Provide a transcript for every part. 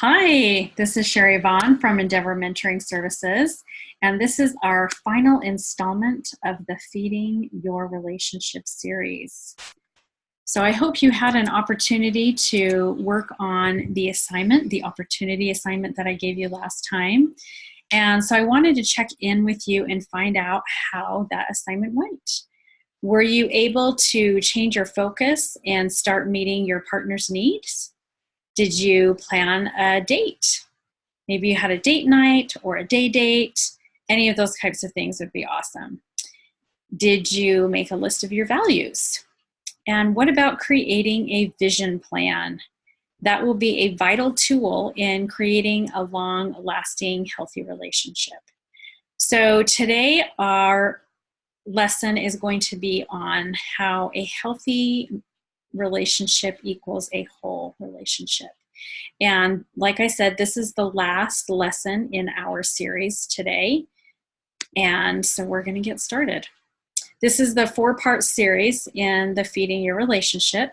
Hi, this is Sherry Vaughn from Endeavor Mentoring Services, and this is our final installment of the Feeding Your Relationship series. So I hope you had an opportunity to work on the assignment, the opportunity assignment that I gave you last time. And so I wanted to check in with you and find out how that assignment went. Were you able to change your focus and start meeting your partner's needs? Did you plan a date? Maybe you had a date night or a day date. Any of those types of things would be awesome. Did you make a list of your values? And what about creating a vision plan? That will be a vital tool in creating a long-lasting, healthy relationship. So today our lesson is going to be on how a healthy relationship equals a whole relationship. And like I said, this is the last lesson in our series today. And so we're going to get started. This is the 4-part series in the Feeding Your Relationship.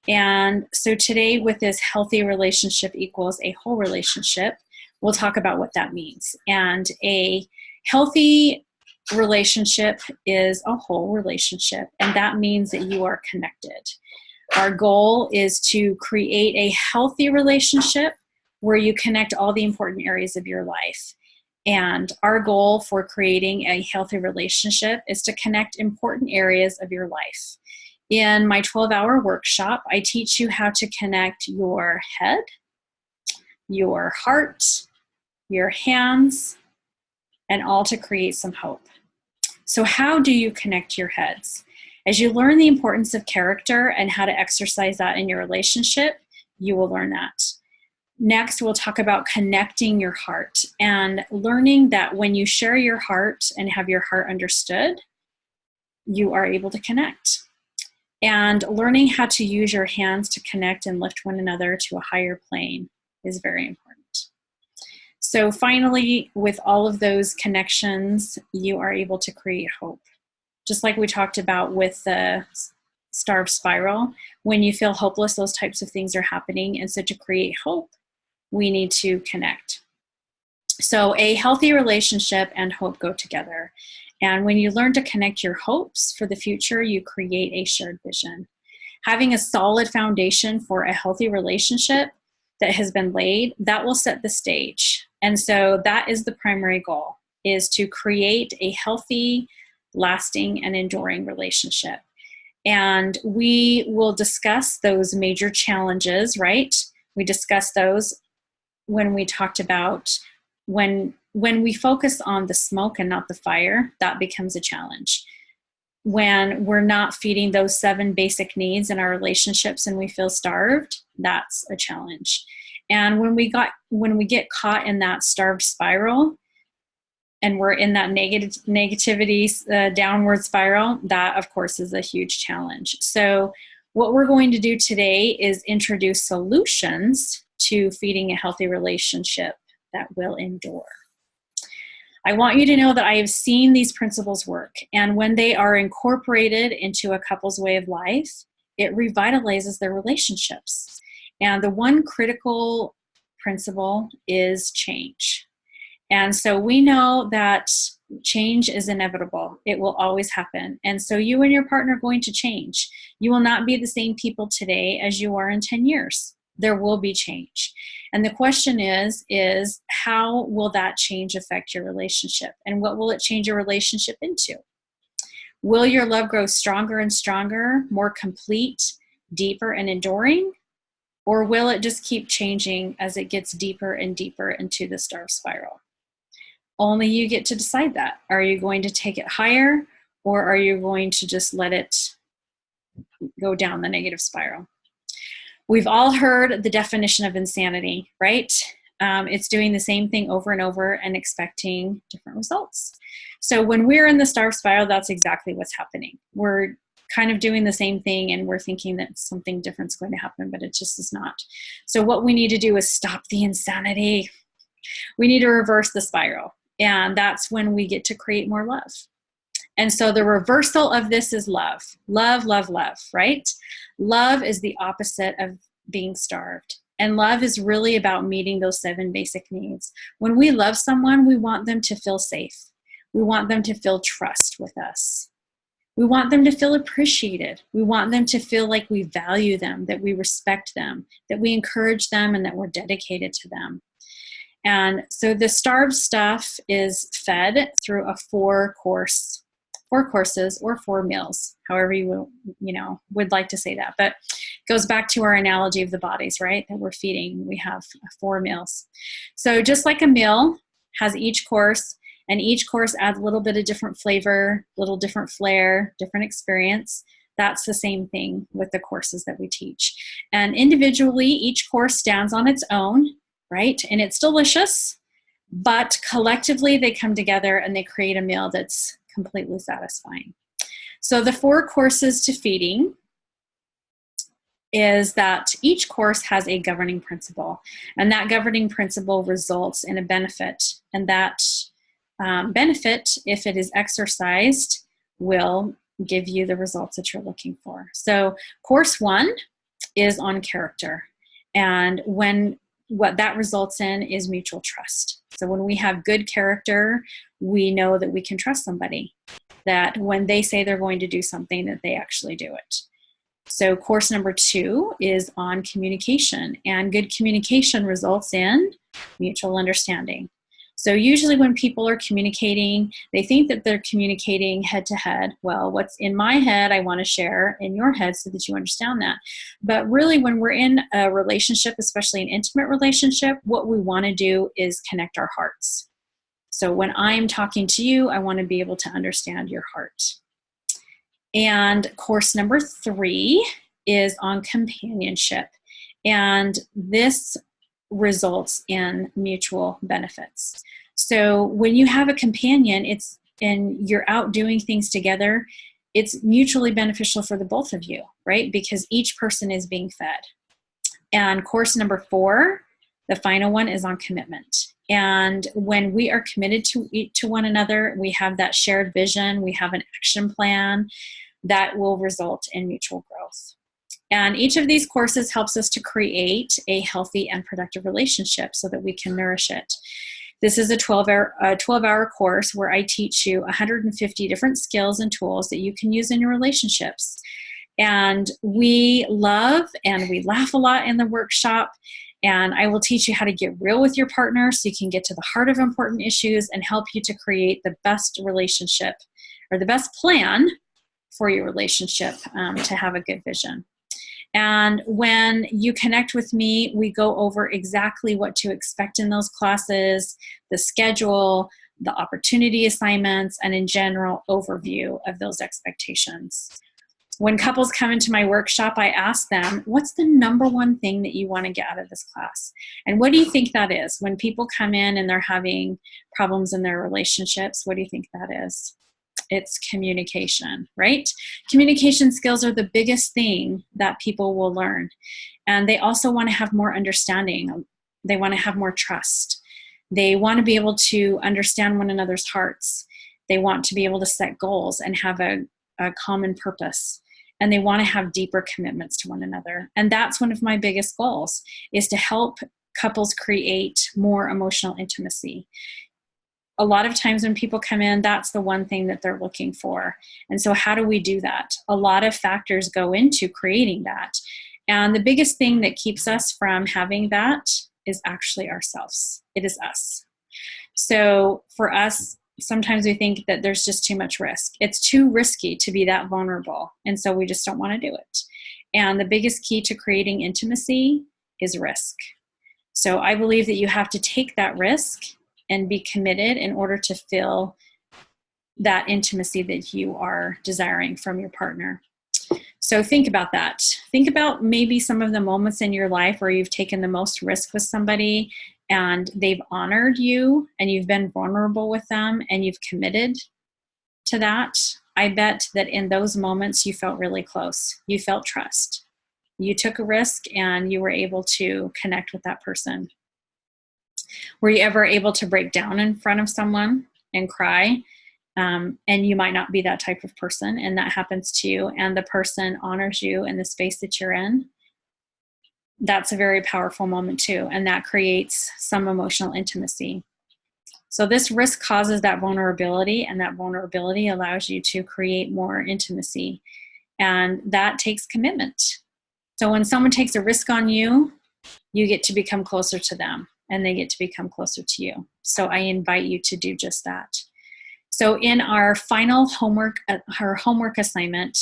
And so today with this healthy relationship equals a whole relationship, we'll talk about what that means. And a healthy relationship is a whole relationship, and that means that you are connected. Our goal is to create a healthy relationship where you connect all the important areas of your life. And our goal for creating a healthy relationship is to connect important areas of your life. In my 12-hour workshop, I teach you how to connect your head, your heart, your hands, and all to create some hope. So how do you connect your heads? As you learn the importance of character and how to exercise that in your relationship, you will learn that. Next, we'll talk about connecting your heart and learning that when you share your heart and have your heart understood, you are able to connect. And learning how to use your hands to connect and lift one another to a higher plane is very important. So finally, with all of those connections, you are able to create hope. Just like we talked about with the starved spiral, when you feel hopeless, those types of things are happening. And so to create hope, we need to connect. So a healthy relationship and hope go together. And when you learn to connect your hopes for the future, you create a shared vision. Having a solid foundation for a healthy relationship that has been laid, that will set the stage. And so that is the primary goal, is to create a healthy, lasting, and enduring relationship. And we will discuss those major challenges, right? We discussed those when we talked about when we focus on the smoke and not the fire, that becomes a challenge. When we're not feeding those 7 basic needs in our relationships and we feel starved, that's a challenge. And when we get caught in that starved spiral, and we're in that negativity downward spiral, that of course is a huge challenge. So what we're going to do today is introduce solutions to feeding a healthy relationship that will endure. I want you to know that I have seen these principles work, and when they are incorporated into a couple's way of life, it revitalizes their relationships. And the one critical principle is change. And so we know that change is inevitable. It will always happen. And so you and your partner are going to change. You will not be the same people today as you are in 10 years. There will be change. And the question is how will that change affect your relationship? And what will it change your relationship into? Will your love grow stronger and stronger, more complete, deeper and enduring? Or will it just keep changing as it gets deeper and deeper into the starved spiral? Only you get to decide that. Are you going to take it higher, or are you going to just let it go down the negative spiral? We've all heard the definition of insanity, right? It's doing the same thing over and over and expecting different results. So when we're in the starved spiral, that's exactly what's happening. We're kind of doing the same thing and we're thinking that something different is going to happen, but it just is not. So what we need to do is stop the insanity. We need to reverse the spiral. And that's when we get to create more love. And so the reversal of this is love. Love, love, love, right? Love is the opposite of being starved. And love is really about meeting those 7 basic needs. When we love someone, we want them to feel safe. We want them to feel trust with us. We want them to feel appreciated. We want them to feel like we value them, that we respect them, that we encourage them, and that we're dedicated to them. And so the STARB stuff is fed through a 4 courses or 4 meals, however you would like to say that. But it goes back to our analogy of the bodies, right? That we're feeding. We have 4 meals. So just like a meal has each course, and each course adds a little bit of different flavor, little different flair, different experience. That's the same thing with the courses that we teach. And individually, each course stands on its own, right? And it's delicious, but collectively they come together and they create a meal that's completely satisfying. So the 4 courses to feeding is that each course has a governing principle, and that governing principle results in a benefit, and that benefit, if it is exercised, will give you the results that you're looking for. So course 1 is on character, and what that results in is mutual trust. So when we have good character, we know that we can trust somebody, that when they say they're going to do something, that they actually do it. So course number 2 is on communication, and good communication results in mutual understanding. So usually when people are communicating, they think that they're communicating head to head. Well, what's in my head, I want to share in your head so that you understand that. But really, when we're in a relationship, especially an intimate relationship, what we want to do is connect our hearts. So when I'm talking to you, I want to be able to understand your heart. And course number 3 is on companionship. And this results in mutual benefits. So when you have a companion, and you're out doing things together, it's mutually beneficial for the both of you, right? Because each person is being fed. And course number 4, the final one, is on commitment. And when we are committed to one another, we have that shared vision, we have an action plan that will result in mutual growth. And each of these courses helps us to create a healthy and productive relationship so that we can nourish it. This is a 12-hour course where I teach you 150 different skills and tools that you can use in your relationships. And we love and we laugh a lot in the workshop. And I will teach you how to get real with your partner so you can get to the heart of important issues and help you to create the best relationship or the best plan for your relationship to have a good vision. And when you connect with me, we go over exactly what to expect in those classes, the schedule, the opportunity assignments, and in general, overview of those expectations. When couples come into my workshop, I ask them, what's the number one thing that you want to get out of this class? And what do you think that is? When people come in and they're having problems in their relationships, what do you think that is? It's communication, right? Communication skills are the biggest thing that people will learn. And they also want to have more understanding. They want to have more trust. They want to be able to understand one another's hearts. They want to be able to set goals and have a common purpose. And they want to have deeper commitments to one another. And that's one of my biggest goals, is to help couples create more emotional intimacy. A lot of times when people come in, that's the one thing that they're looking for. And so how do we do that? A lot of factors go into creating that. And the biggest thing that keeps us from having that is actually ourselves. It is us. So for us, sometimes we think that there's just too much risk. It's too risky to be that vulnerable. And so we just don't want to do it. And the biggest key to creating intimacy is risk. So I believe that you have to take that risk and be committed in order to feel that intimacy that you are desiring from your partner. So think about that. Think about maybe some of the moments in your life where you've taken the most risk with somebody and they've honored you and you've been vulnerable with them and you've committed to that. I bet that in those moments you felt really close. You felt trust. You took a risk and you were able to connect with that person. Were you ever able to break down in front of someone and cry? And you might not be that type of person, and that happens to you, and the person honors you in the space that you're in. that's a very powerful moment too, and that creates some emotional intimacy. So this risk causes that vulnerability, and that vulnerability allows you to create more intimacy, and that takes commitment. So when someone takes a risk on you, you get to become closer to them, and they get to become closer to you. So I invite you to do just that. So in our final homework, our homework assignment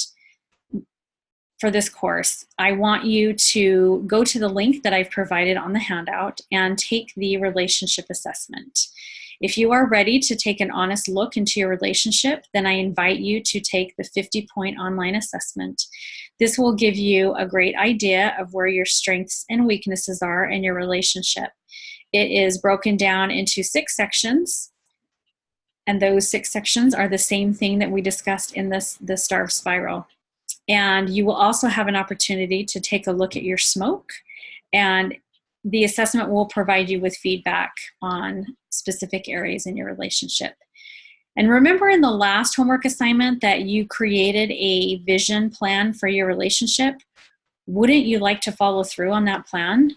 for this course, I want you to go to the link that I've provided on the handout and take the relationship assessment. If you are ready to take an honest look into your relationship, then I invite you to take the 50-point online assessment. This will give you a great idea of where your strengths and weaknesses are in your relationship. It is broken down into 6 sections, and those 6 sections are the same thing that we discussed in the STARV spiral. And you will also have an opportunity to take a look at your smoke, and the assessment will provide you with feedback on specific areas in your relationship. And remember in the last homework assignment that you created a vision plan for your relationship? Wouldn't you like to follow through on that plan?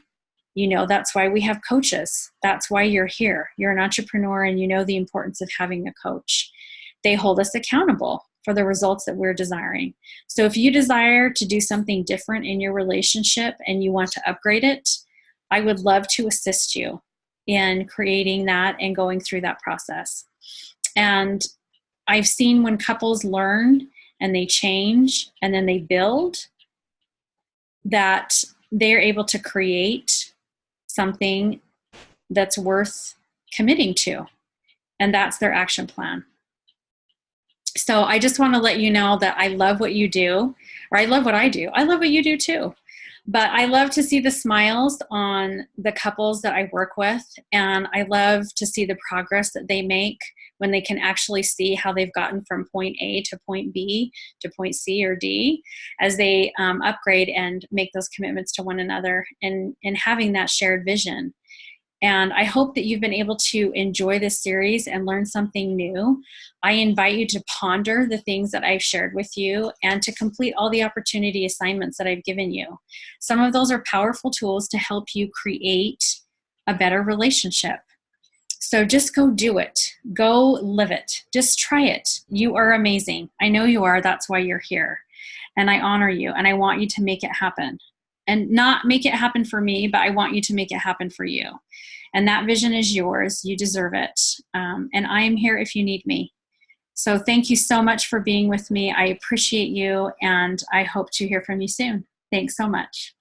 You know, that's why we have coaches. That's why you're here. You're an entrepreneur, and you know the importance of having a coach. They hold us accountable for the results that we're desiring. So if you desire to do something different in your relationship and you want to upgrade it, I would love to assist you in creating that and going through that process. And I've seen when couples learn and they change and then they build, that they're able to create something that's worth committing to. And that's their action plan. So I just want to let you know that I love what you do, or I love what I do. I love what you do too. But I love to see the smiles on the couples that I work with, and I love to see the progress that they make when they can actually see how they've gotten from point A to point B to point C or D as they upgrade and make those commitments to one another, and having that shared vision. And I hope that you've been able to enjoy this series and learn something new. I invite you to ponder the things that I've shared with you and to complete all the opportunity assignments that I've given you. Some of those are powerful tools to help you create a better relationship. So just go do it. Go live it. Just try it. You are amazing. I know you are. That's why you're here. And I honor you, and I want you to make it happen. And not make it happen for me, but I want you to make it happen for you. And that vision is yours. You deserve it. And I am here if you need me. So thank you so much for being with me. I appreciate you, and I hope to hear from you soon. Thanks so much.